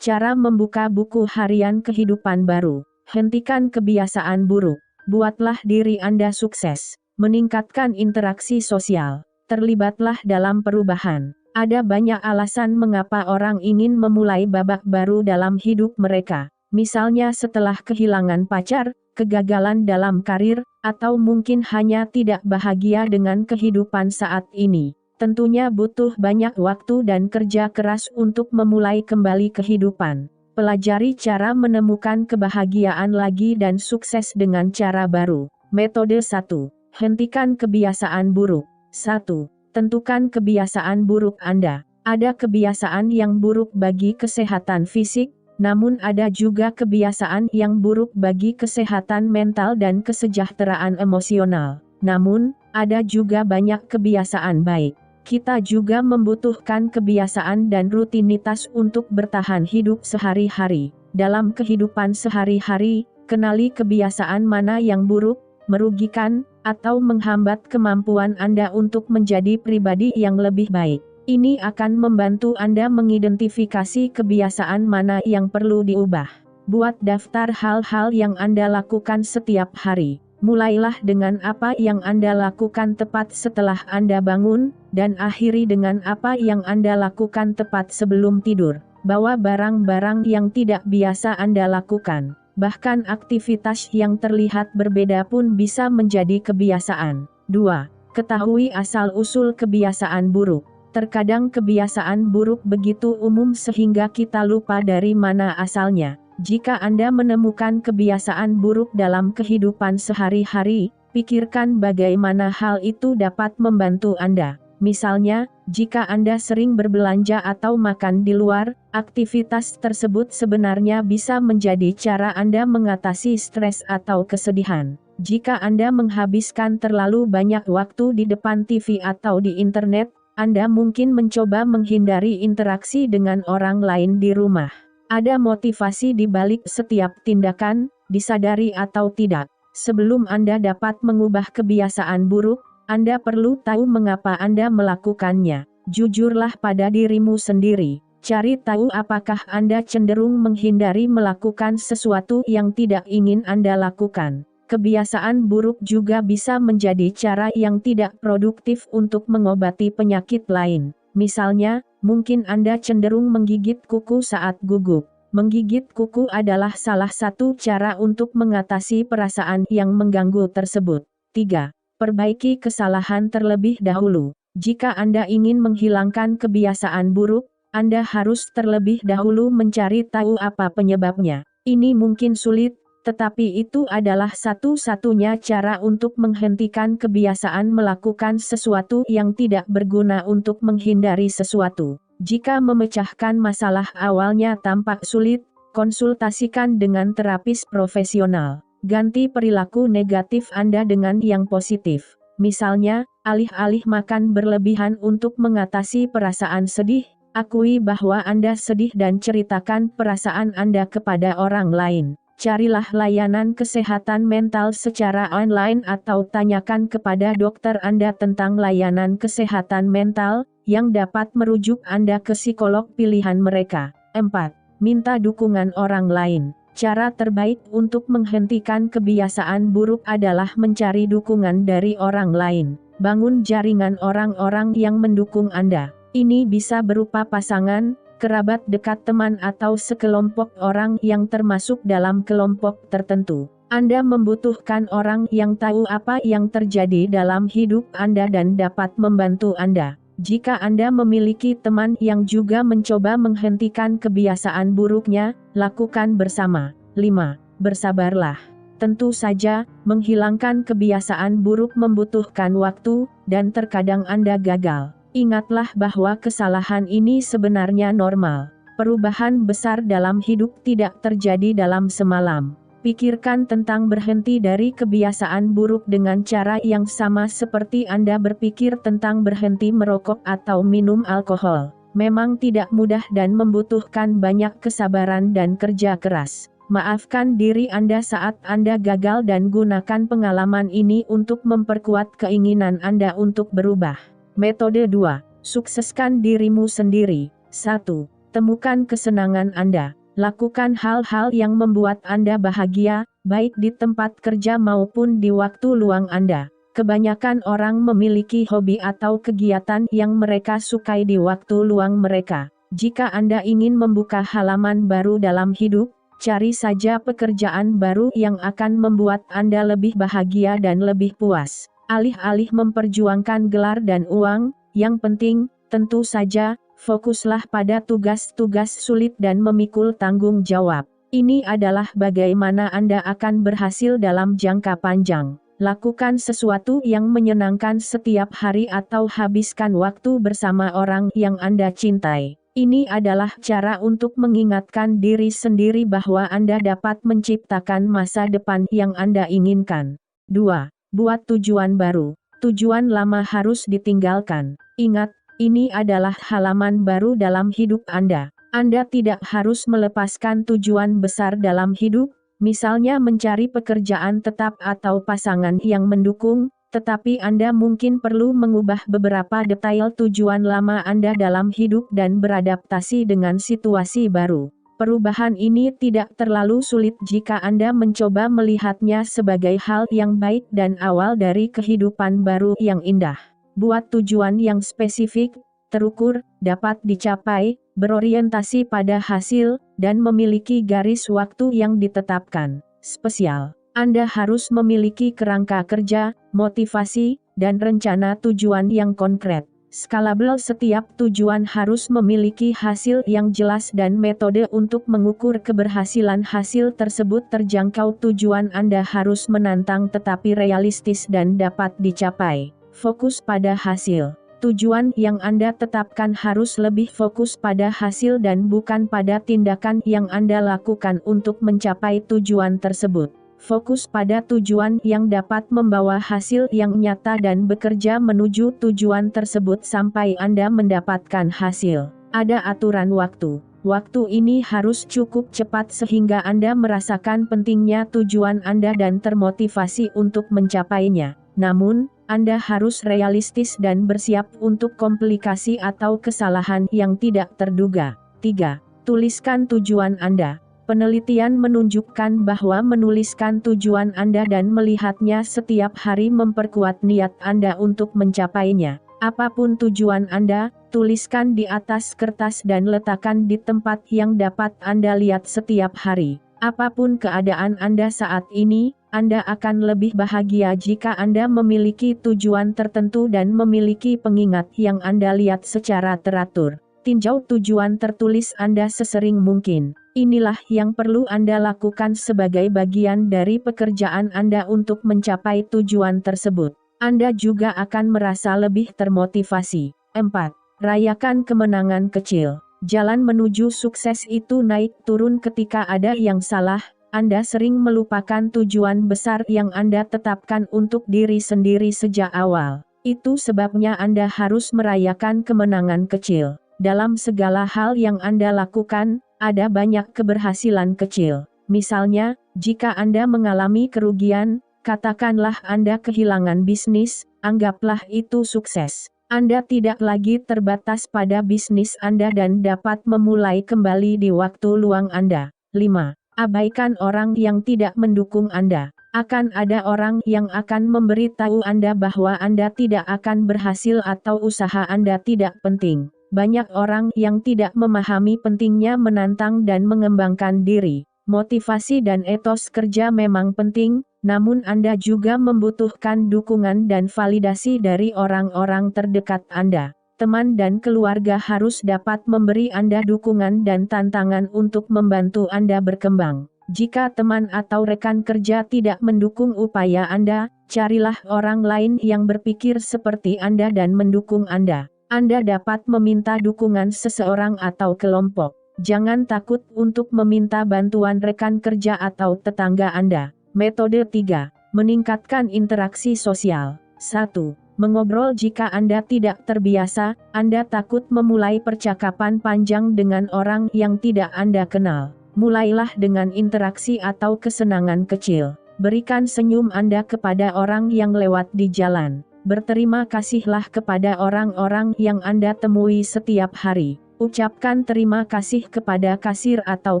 Cara membuka buku harian kehidupan baru. Hentikan kebiasaan buruk. Buatlah diri Anda sukses. Meningkatkan interaksi sosial. Terlibatlah dalam perubahan. Ada banyak alasan mengapa orang ingin memulai babak baru dalam hidup mereka. Misalnya setelah kehilangan pacar, kegagalan dalam karir, atau mungkin hanya tidak bahagia dengan kehidupan saat ini. Tentunya butuh banyak waktu dan kerja keras untuk memulai kembali kehidupan. Pelajari cara menemukan kebahagiaan lagi dan sukses dengan cara baru. Metode 1. Hentikan kebiasaan buruk. 1. Tentukan kebiasaan buruk Anda. Ada kebiasaan yang buruk bagi kesehatan fisik, namun ada juga kebiasaan yang buruk bagi kesehatan mental dan kesejahteraan emosional. Namun, ada juga banyak kebiasaan baik. Kita juga membutuhkan kebiasaan dan rutinitas untuk bertahan hidup sehari-hari. Dalam kehidupan sehari-hari, kenali kebiasaan mana yang buruk, merugikan, atau menghambat kemampuan Anda untuk menjadi pribadi yang lebih baik. Ini akan membantu Anda mengidentifikasi kebiasaan mana yang perlu diubah. Buat daftar hal-hal yang Anda lakukan setiap hari. Mulailah dengan apa yang Anda lakukan tepat setelah Anda bangun, dan akhiri dengan apa yang Anda lakukan tepat sebelum tidur. Bawa barang-barang yang tidak biasa Anda lakukan. Bahkan aktivitas yang terlihat berbeda pun bisa menjadi kebiasaan. 2. Ketahui asal-usul kebiasaan buruk. Terkadang kebiasaan buruk begitu umum sehingga kita lupa dari mana asalnya. Jika Anda menemukan kebiasaan buruk dalam kehidupan sehari-hari, pikirkan bagaimana hal itu dapat membantu Anda. Misalnya, jika Anda sering berbelanja atau makan di luar, aktivitas tersebut sebenarnya bisa menjadi cara Anda mengatasi stres atau kesedihan. Jika Anda menghabiskan terlalu banyak waktu di depan TV atau di internet, Anda mungkin mencoba menghindari interaksi dengan orang lain di rumah. Ada motivasi di balik setiap tindakan, disadari atau tidak. Sebelum Anda dapat mengubah kebiasaan buruk, Anda perlu tahu mengapa Anda melakukannya. Jujurlah pada dirimu sendiri. Cari tahu apakah Anda cenderung menghindari melakukan sesuatu yang tidak ingin Anda lakukan. Kebiasaan buruk juga bisa menjadi cara yang tidak produktif untuk mengobati penyakit lain. Misalnya, mungkin Anda cenderung menggigit kuku saat gugup. Menggigit kuku adalah salah satu cara untuk mengatasi perasaan yang mengganggu tersebut. 3. Perbaiki kesalahan terlebih dahulu. Jika Anda ingin menghilangkan kebiasaan buruk, Anda harus terlebih dahulu mencari tahu apa penyebabnya. Ini mungkin sulit, tetapi itu adalah satu-satunya cara untuk menghentikan kebiasaan melakukan sesuatu yang tidak berguna untuk menghindari sesuatu. Jika memecahkan masalah awalnya tampak sulit, konsultasikan dengan terapis profesional. Ganti perilaku negatif Anda dengan yang positif. Misalnya, alih-alih makan berlebihan untuk mengatasi perasaan sedih, akui bahwa Anda sedih dan ceritakan perasaan Anda kepada orang lain. Carilah layanan kesehatan mental secara online atau tanyakan kepada dokter Anda tentang layanan kesehatan mental, yang dapat merujuk Anda ke psikolog pilihan mereka. 4. Minta dukungan orang lain. Cara terbaik untuk menghentikan kebiasaan buruk adalah mencari dukungan dari orang lain. Bangun jaringan orang-orang yang mendukung Anda. Ini bisa berupa pasangan, kerabat dekat, teman, atau sekelompok orang yang termasuk dalam kelompok tertentu. Anda membutuhkan orang yang tahu apa yang terjadi dalam hidup Anda dan dapat membantu Anda. Jika Anda memiliki teman yang juga mencoba menghentikan kebiasaan buruknya, lakukan bersama. 5. Bersabarlah. Tentu saja, menghilangkan kebiasaan buruk membutuhkan waktu, dan terkadang Anda gagal. Ingatlah bahwa kesalahan ini sebenarnya normal. Perubahan besar dalam hidup tidak terjadi dalam semalam. Pikirkan tentang berhenti dari kebiasaan buruk dengan cara yang sama seperti Anda berpikir tentang berhenti merokok atau minum alkohol. Memang tidak mudah dan membutuhkan banyak kesabaran dan kerja keras. Maafkan diri Anda saat Anda gagal dan gunakan pengalaman ini untuk memperkuat keinginan Anda untuk berubah. Metode 2. Sukseskan dirimu sendiri. 1. Temukan kesenangan Anda. Lakukan hal-hal yang membuat Anda bahagia, baik di tempat kerja maupun di waktu luang Anda. Kebanyakan orang memiliki hobi atau kegiatan yang mereka sukai di waktu luang mereka. Jika Anda ingin membuka halaman baru dalam hidup, cari saja pekerjaan baru yang akan membuat Anda lebih bahagia dan lebih puas. Alih-alih memperjuangkan gelar dan uang, yang penting, tentu saja, fokuslah pada tugas-tugas sulit dan memikul tanggung jawab. Ini adalah bagaimana Anda akan berhasil dalam jangka panjang. Lakukan sesuatu yang menyenangkan setiap hari atau habiskan waktu bersama orang yang Anda cintai. Ini adalah cara untuk mengingatkan diri sendiri bahwa Anda dapat menciptakan masa depan yang Anda inginkan. 2. Buat tujuan baru. Tujuan lama harus ditinggalkan. Ingat, ini adalah halaman baru dalam hidup Anda. Anda tidak harus melepaskan tujuan besar dalam hidup, misalnya mencari pekerjaan tetap atau pasangan yang mendukung, tetapi Anda mungkin perlu mengubah beberapa detail tujuan lama Anda dalam hidup dan beradaptasi dengan situasi baru. Perubahan ini tidak terlalu sulit jika Anda mencoba melihatnya sebagai hal yang baik dan awal dari kehidupan baru yang indah. Buat tujuan yang spesifik, terukur, dapat dicapai, berorientasi pada hasil, dan memiliki garis waktu yang ditetapkan. Spesial. Anda harus memiliki kerangka kerja, motivasi, dan rencana tujuan yang konkret. Scalable. Setiap tujuan harus memiliki hasil yang jelas dan metode untuk mengukur keberhasilan hasil tersebut terjangkau. Tujuan Anda harus menantang tetapi realistis dan dapat dicapai. Fokus pada hasil. Tujuan yang Anda tetapkan harus lebih fokus pada hasil dan bukan pada tindakan yang Anda lakukan untuk mencapai tujuan tersebut. Fokus pada tujuan yang dapat membawa hasil yang nyata dan bekerja menuju tujuan tersebut sampai Anda mendapatkan hasil. Ada aturan waktu. Waktu ini harus cukup cepat sehingga Anda merasakan pentingnya tujuan Anda dan termotivasi untuk mencapainya. Namun, Anda harus realistis dan bersiap untuk komplikasi atau kesalahan yang tidak terduga. 3. Tuliskan tujuan Anda. Penelitian menunjukkan bahwa menuliskan tujuan Anda dan melihatnya setiap hari memperkuat niat Anda untuk mencapainya. Apapun tujuan Anda, tuliskan di atas kertas dan letakkan di tempat yang dapat Anda lihat setiap hari. Apapun keadaan Anda saat ini, Anda akan lebih bahagia jika Anda memiliki tujuan tertentu dan memiliki pengingat yang Anda lihat secara teratur. Tinjau tujuan tertulis Anda sesering mungkin. Inilah yang perlu Anda lakukan sebagai bagian dari pekerjaan Anda untuk mencapai tujuan tersebut. Anda juga akan merasa lebih termotivasi. 4. Rayakan kemenangan kecil. Jalan menuju sukses itu naik turun ketika ada yang salah. Anda sering melupakan tujuan besar yang Anda tetapkan untuk diri sendiri sejak awal. Itu sebabnya Anda harus merayakan kemenangan kecil. Dalam segala hal yang Anda lakukan, ada banyak keberhasilan kecil. Misalnya, jika Anda mengalami kerugian, katakanlah Anda kehilangan bisnis, anggaplah itu sukses. Anda tidak lagi terbatas pada bisnis Anda dan dapat memulai kembali di waktu luang Anda. 5. Abaikan orang yang tidak mendukung Anda. Akan ada orang yang akan memberitahu Anda bahwa Anda tidak akan berhasil atau usaha Anda tidak penting. Banyak orang yang tidak memahami pentingnya menantang dan mengembangkan diri. Motivasi dan etos kerja memang penting, namun Anda juga membutuhkan dukungan dan validasi dari orang-orang terdekat Anda. Teman dan keluarga harus dapat memberi Anda dukungan dan tantangan untuk membantu Anda berkembang. Jika teman atau rekan kerja tidak mendukung upaya Anda, carilah orang lain yang berpikir seperti Anda dan mendukung Anda. Anda dapat meminta dukungan seseorang atau kelompok. Jangan takut untuk meminta bantuan rekan kerja atau tetangga Anda. Metode 3. Meningkatkan interaksi sosial. 1. Mengobrol. Jika Anda tidak terbiasa, Anda takut memulai percakapan panjang dengan orang yang tidak Anda kenal. Mulailah dengan interaksi atau kesenangan kecil. Berikan senyum Anda kepada orang yang lewat di jalan. Berterima kasihlah kepada orang-orang yang Anda temui setiap hari. Ucapkan terima kasih kepada kasir atau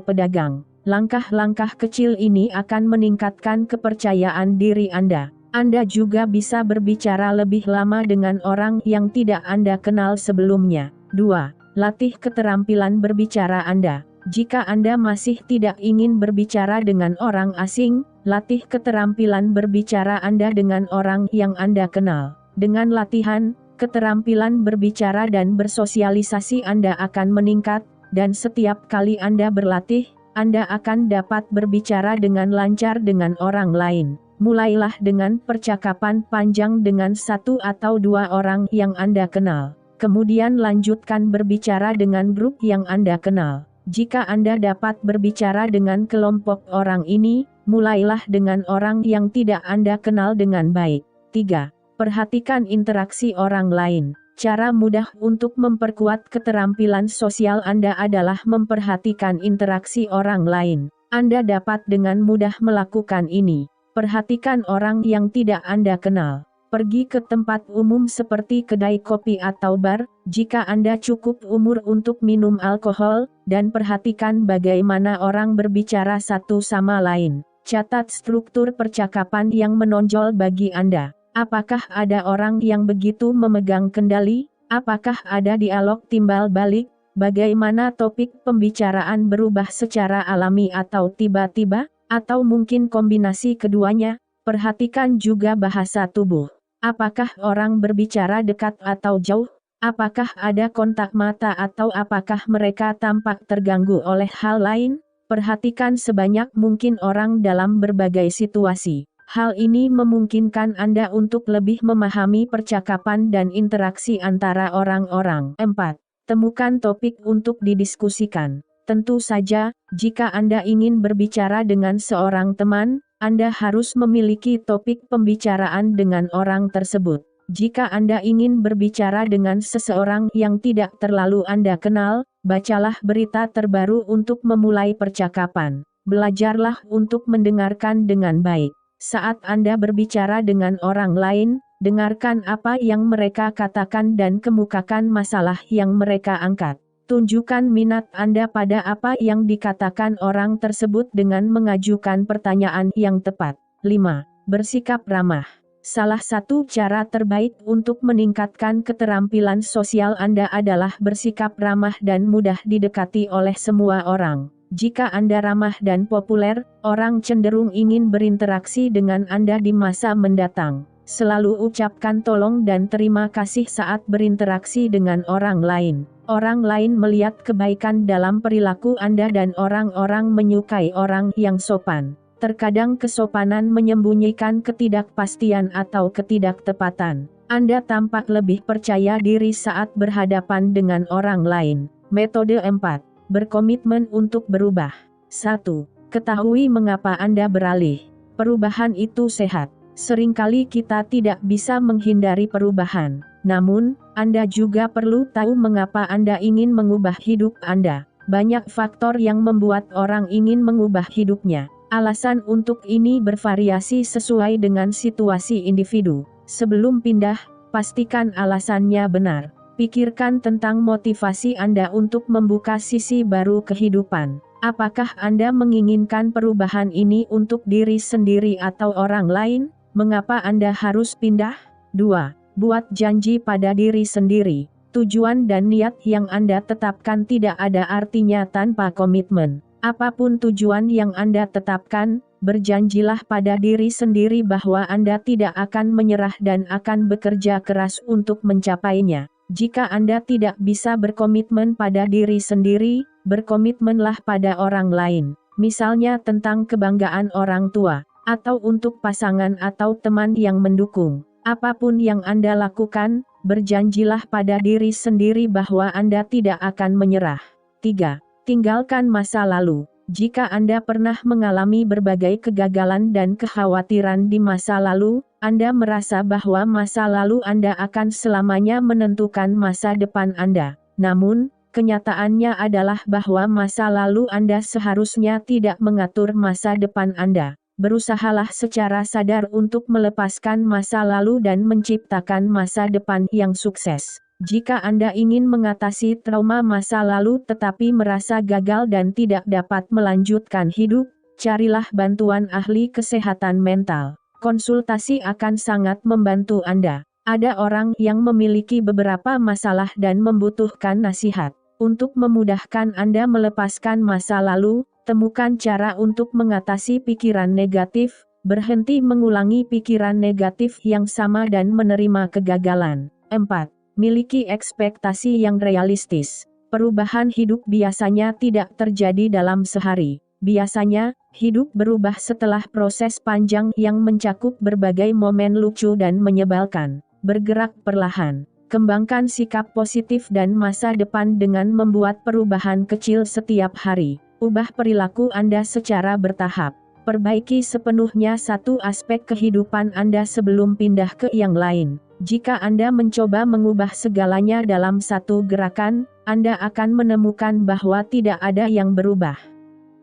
pedagang. Langkah-langkah kecil ini akan meningkatkan kepercayaan diri Anda. Anda juga bisa berbicara lebih lama dengan orang yang tidak Anda kenal sebelumnya. 2. Latih keterampilan berbicara Anda. Jika Anda masih tidak ingin berbicara dengan orang asing, latih keterampilan berbicara Anda dengan orang yang Anda kenal. Dengan latihan, keterampilan berbicara dan bersosialisasi Anda akan meningkat, dan setiap kali Anda berlatih, Anda akan dapat berbicara dengan lancar dengan orang lain. Mulailah dengan percakapan panjang dengan 1 atau 2 orang yang Anda kenal. Kemudian lanjutkan berbicara dengan grup yang Anda kenal. Jika Anda dapat berbicara dengan kelompok orang ini, mulailah dengan orang yang tidak Anda kenal dengan baik. 3. Perhatikan interaksi orang lain. Cara mudah untuk memperkuat keterampilan sosial Anda adalah memperhatikan interaksi orang lain. Anda dapat dengan mudah melakukan ini. Perhatikan orang yang tidak Anda kenal. Pergi ke tempat umum seperti kedai kopi atau bar, jika Anda cukup umur untuk minum alkohol, dan perhatikan bagaimana orang berbicara satu sama lain. Catat struktur percakapan yang menonjol bagi Anda. Apakah ada orang yang begitu memegang kendali? Apakah ada dialog timbal balik? Bagaimana topik pembicaraan berubah secara alami atau tiba-tiba? Atau mungkin kombinasi keduanya? Perhatikan juga bahasa tubuh. Apakah orang berbicara dekat atau jauh? Apakah ada kontak mata atau apakah mereka tampak terganggu oleh hal lain? Perhatikan sebanyak mungkin orang dalam berbagai situasi. Hal ini memungkinkan Anda untuk lebih memahami percakapan dan interaksi antara orang-orang. 4. Temukan topik untuk didiskusikan. Tentu saja, jika Anda ingin berbicara dengan seorang teman, Anda harus memiliki topik pembicaraan dengan orang tersebut. Jika Anda ingin berbicara dengan seseorang yang tidak terlalu Anda kenal, bacalah berita terbaru untuk memulai percakapan. Belajarlah untuk mendengarkan dengan baik. Saat Anda berbicara dengan orang lain, dengarkan apa yang mereka katakan dan kemukakan masalah yang mereka angkat. Tunjukkan minat Anda pada apa yang dikatakan orang tersebut dengan mengajukan pertanyaan yang tepat. 5. Bersikap ramah. Salah satu cara terbaik untuk meningkatkan keterampilan sosial Anda adalah bersikap ramah dan mudah didekati oleh semua orang. Jika Anda ramah dan populer, orang cenderung ingin berinteraksi dengan Anda di masa mendatang. Selalu ucapkan tolong dan terima kasih saat berinteraksi dengan orang lain. Orang lain melihat kebaikan dalam perilaku Anda dan orang-orang menyukai orang yang sopan. Terkadang kesopanan menyembunyikan ketidakpastian atau ketidaktepatan. Anda tampak lebih percaya diri saat berhadapan dengan orang lain. Metode 4. Berkomitmen untuk berubah. 1. Ketahui mengapa Anda beralih. Perubahan itu sehat. Seringkali kita tidak bisa menghindari perubahan. Namun, Anda juga perlu tahu mengapa Anda ingin mengubah hidup Anda. Banyak faktor yang membuat orang ingin mengubah hidupnya. Alasan untuk ini bervariasi sesuai dengan situasi individu. Sebelum pindah, pastikan alasannya benar. Pikirkan tentang motivasi Anda untuk membuka sisi baru kehidupan. Apakah Anda menginginkan perubahan ini untuk diri sendiri atau orang lain? Mengapa Anda harus pindah? 2. Buat janji pada diri sendiri. Tujuan dan niat yang Anda tetapkan tidak ada artinya tanpa komitmen. Apapun tujuan yang Anda tetapkan, berjanjilah pada diri sendiri bahwa Anda tidak akan menyerah dan akan bekerja keras untuk mencapainya. Jika Anda tidak bisa berkomitmen pada diri sendiri, berkomitmenlah pada orang lain. Misalnya tentang kebanggaan orang tua, atau untuk pasangan atau teman yang mendukung. Apapun yang Anda lakukan, berjanjilah pada diri sendiri bahwa Anda tidak akan menyerah. 3. Tinggalkan masa lalu. Jika Anda pernah mengalami berbagai kegagalan dan kekhawatiran di masa lalu, Anda merasa bahwa masa lalu Anda akan selamanya menentukan masa depan Anda. Namun, kenyataannya adalah bahwa masa lalu Anda seharusnya tidak mengatur masa depan Anda. Berusahalah secara sadar untuk melepaskan masa lalu dan menciptakan masa depan yang sukses. Jika Anda ingin mengatasi trauma masa lalu tetapi merasa gagal dan tidak dapat melanjutkan hidup, carilah bantuan ahli kesehatan mental. Konsultasi akan sangat membantu Anda. Ada orang yang memiliki beberapa masalah dan membutuhkan nasihat. Untuk memudahkan Anda melepaskan masa lalu, temukan cara untuk mengatasi pikiran negatif, berhenti mengulangi pikiran negatif yang sama dan menerima kegagalan. 4. Miliki ekspektasi yang realistis. Perubahan hidup biasanya tidak terjadi dalam sehari. Biasanya, hidup berubah setelah proses panjang yang mencakup berbagai momen lucu dan menyebalkan. Bergerak perlahan. Kembangkan sikap positif dan masa depan dengan membuat perubahan kecil setiap hari. Ubah perilaku Anda secara bertahap. Perbaiki sepenuhnya satu aspek kehidupan Anda sebelum pindah ke yang lain. Jika Anda mencoba mengubah segalanya dalam satu gerakan, Anda akan menemukan bahwa tidak ada yang berubah.